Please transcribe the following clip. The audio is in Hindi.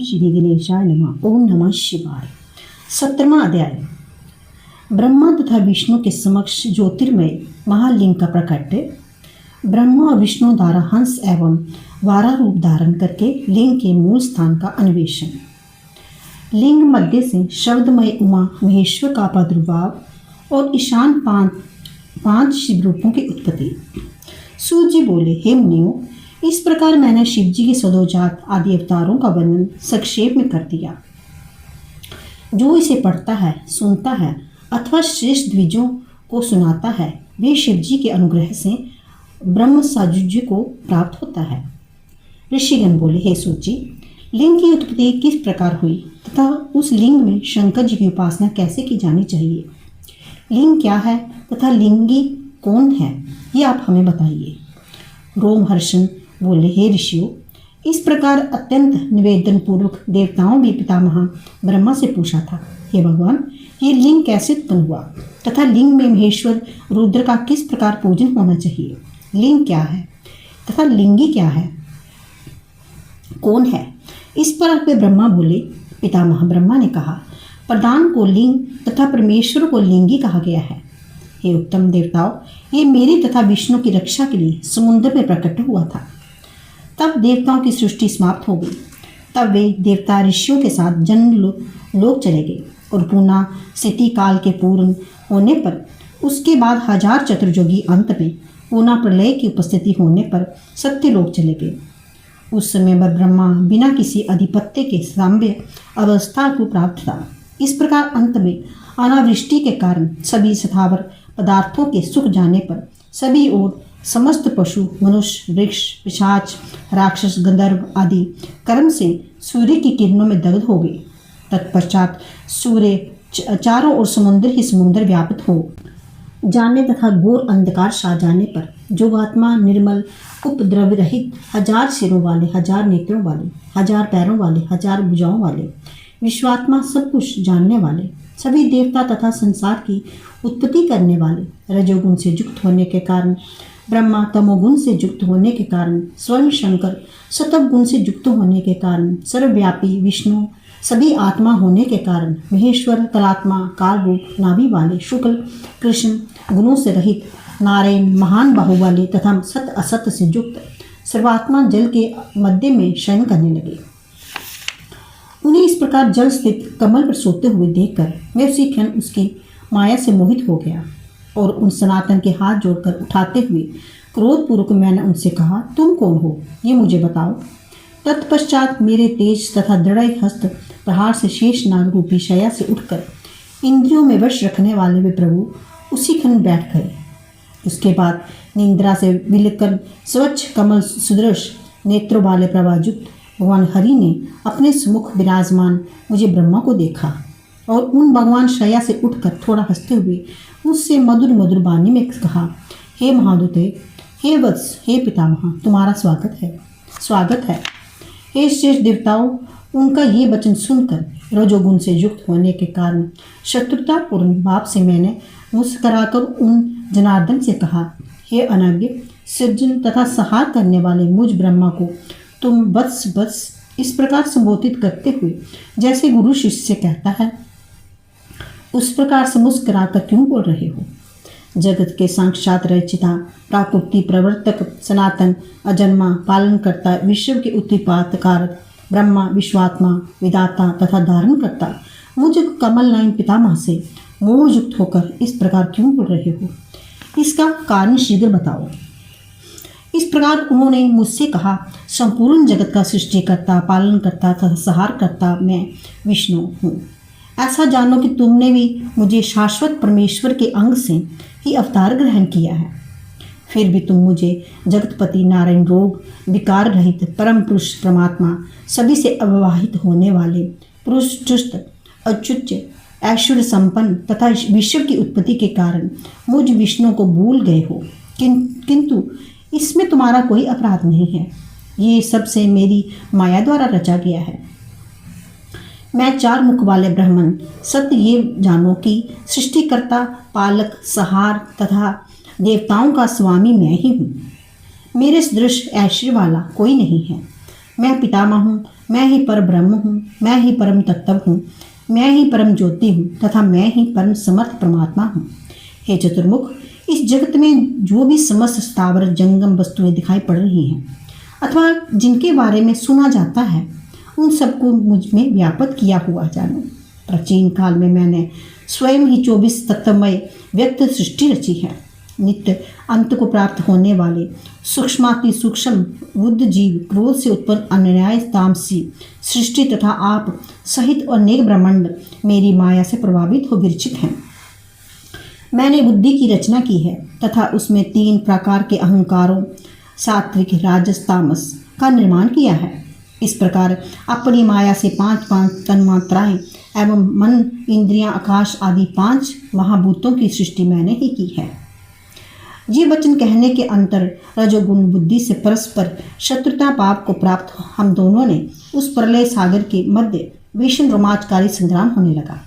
श्री गणेशाय नमः। ओम नमः शिवाय। 17वां अध्याय। ब्रह्मा तथा विष्णु के समक्ष ज्योतिर्मय महालिंग का प्रकट। ब्रह्मा और विष्णु द्वारा हंस एवं वारा रूप धारण करके लिंग के मूल स्थान का अन्वेषण। लिंग मध्य से शब्दमय उमा महेश्वर का प्रादुर्भाव और ईशान पांच शिव रूपों की उत्पत्ति। सूर्य जी बोले, हे मुनियों, इस प्रकार मैंने शिव जी के सदोजात आदि अवतारों का वर्णन संक्षेप में कर दिया। जो इसे पढ़ता है, सुनता है अथवा श्रेष्ठ द्विजों को सुनाता है, वे शिव जी के अनुग्रह से ब्रह्म सायुज्य को प्राप्त होता है। ऋषिगण बोले, हे सूर्य जी, लिंग की उत्पत्ति किस प्रकार हुई तथा उस लिंग में शंकर जी की उपासना कैसे की जानी चाहिए? लिंग क्या है तथा लिंगी कौन है, ये आप हमें बताइए। रोमहर्षण बोले, हे ऋषियों, इस प्रकार अत्यंत निवेदन पूर्वक देवताओं भी पितामह ब्रह्मा से पूछा था, हे भगवान, ये लिंग कैसे उत्पन्न हुआ तथा लिंग में महेश्वर रुद्र का किस प्रकार पूजन होना चाहिए? लिंग क्या है तथा लिंगी क्या है, कौन है? इस पर वे ब्रह्मा बोले। पितामह ब्रह्मा ने कहा, प्रधान को लिंग तथा परमेश्वर को लिंगी कहा गया है। हे उत्तम देवताओं, ये मेरी तथा विष्णु की रक्षा के लिए समुद्र में प्रकट हुआ था। तब देवताओं की सृष्टि समाप्त हो गई। तब वे देवता ऋषियों के साथ जन्म लोक चले गए और पुनः सिटी काल के पूर्ण होने पर उसके बाद 1000 चतुर्युगी अंत में पुनः प्रलय की उपस्थिति होने पर सत्यलोक चले गए। उस समय पर ब्रह्मा बिना किसी अधिपत्य के साम्य अवस्था को प्राप्त था। इस प्रकार अंत में अनावृष्टि के कारण सभी स्थावर पदार्थों के सूख जाने पर सभी ओर समस्त पशु, मनुष्य, वृक्ष, पिशाच, राक्षस, गंधर्व आदि कर्म से सूर्य की किरणों में दग्ध हो गए। तत्पश्चात सूर्य चारों ओर समुद्र ही समुद्र व्याप्त हो जाने तथा घोर अंधकार छा जाने पर जोगात्मा निर्मल उपद्रव रहित 1000 सिरों वाले, 1000 नेत्रों वाले, 1000 पैरों वाले, 1000 भुजाओं वाले, विश्वात्मा सब कुछ जानने वाले, सभी देवता तथा संसार की उत्पत्ति करने वाले, रजोगुण से युक्त होने के कारण ब्रह्मा, तमोगुण से युक्त होने के कारण स्वयं शंकर, सतव गुण से युक्त होने के कारण सर्वव्यापी विष्णु, सभी आत्मा होने के कारण महेश्वर, कलात्मा, काल रूप, नाभि वाले, शुक्ल, कृष्ण गुणों से रहित नारायण, महान बाहु वाले तथा सत असत से युक्त सर्वात्मा जल के मध्य में शयन करने लगे। उन्हें इस प्रकार जल स्थित कमल पर सोते हुए देखकर मैं उसी क्षण उसकी माया से मोहित हो गया और उन सनातन के हाथ जोड़कर उठाते हुए क्रोधपूर्वक मैंने उनसे कहा, तुम कौन हो, ये मुझे बताओ। तत्पश्चात मेरे तेज तथा दृढ़ हस्त प्रहार से शेष नाग रूपी शया से उठकर इंद्रियों में वश रखने वाले वे प्रभु उसी क्षण बैठ गए। उसके बाद निंद्रा से विलकर स्वच्छ कमल सुदृश नेत्रों वाले प्रभायुक्त भगवान हरि ने अपने सम्मुख विराजमान मुझे ब्रह्मा को देखा और उन भगवान शया से उठकर थोड़ा हंसते हुए उससे मधुर मधुर वाणी में कहा, हे महादूते, हे वत्स, हे पितामह, तुम्हारा स्वागत है। हे श्रेष्ठ देवताओं, उनका ये वचन सुनकर रजोगुण से युक्त होने के कारण शत्रुतापूर्ण भाव से मैंने मुस्कुराकर उन जनार्दन से कहा, हे अनज्ञ सृजन तथा संहार करने वाले मुझ ब्रह्मा को तुम वत्स इस प्रकार संबोधित करते हुए जैसे गुरु शिष्य से कहता है, उस प्रकार से मुस्कुराकर क्यों बोल रहे हो? जगत के साक्षात रचिता, प्राकृति प्रवर्तक, सनातन, अजन्मा, पालनकर्ता, विश्व के उत्पात कारक ब्रह्मा, विश्वात्मा, विदाता तथा धारण करता मुझ कमल नयन पितामह से मोहयुक्त होकर इस प्रकार क्यों बोल रहे हो? इसका कारण शीघ्र बताओ। इस प्रकार उन्होंने मुझसे कहा, संपूर्ण जगत का सृष्टिकर्ता, पालनकर्ता तथा संहारकर्ता मैं विष्णु हूँ। ऐसा जानो कि तुमने भी मुझे शाश्वत परमेश्वर के अंग से ही अवतार ग्रहण किया है। फिर भी तुम मुझे जगतपति नारायण, रोग विकार रहित परम पुरुष परमात्मा, सभी से अविवाहित होने वाले पुरुष, चुस्त, अच्युत, ऐश्वर्य संपन्न तथा विश्व की उत्पत्ति के कारण मुझ विष्णु को भूल गए हो। किंतु इसमें तुम्हारा कोई अपराध नहीं है। ये सबसे मेरी माया द्वारा रचा गया है। मैं 4 मुख वाले ब्राह्मण, सत्य ये जानो कि सृष्टिकर्ता, पालक, संहार तथा देवताओं का स्वामी मैं ही हूँ। मेरे सदृश ऐश्वर्य वाला कोई नहीं है। मैं पितामह हूँ, मैं ही पर ब्रह्म हूँ, मैं ही परम तत्व हूँ, मैं ही परम ज्योति हूँ तथा मैं ही परम समर्थ परमात्मा हूँ। हे चतुर्मुख, इस जगत में जो भी समस्त स्थावर जंगम वस्तुएं दिखाई पड़ रही हैं अथवा जिनके बारे में सुना जाता है, उन सबको मुझ में व्यापक किया हुआ जानो। प्राचीन काल में मैंने स्वयं ही 24 तत्वमय व्यक्त सृष्टि रची है। नित्य अंत को प्राप्त होने वाले सूक्ष्माति सूक्ष्म बुद्ध जीव, क्रोध से उत्पन्न अन्याय तामसी सृष्टि तथा आप सहित अनेक ब्रह्मांड मेरी माया से प्रभावित हो विरचित हैं। मैंने बुद्धि की रचना की है तथा उसमें 3 प्रकार के अहंकारों सात्विक, राजस, तामस का निर्माण किया है। इस प्रकार अपनी माया से 5 तन्मात्राएं एवं मन, इंद्रियां, आकाश आदि 5 महाभूतों की सृष्टि मैंने ही की है। ये वचन कहने के अंतर रजोगुण बुद्धि से परस्पर शत्रुता पाप को प्राप्त हम दोनों ने उस प्रलय सागर के मध्य भीषण रोमांचकारी संग्राम होने लगा।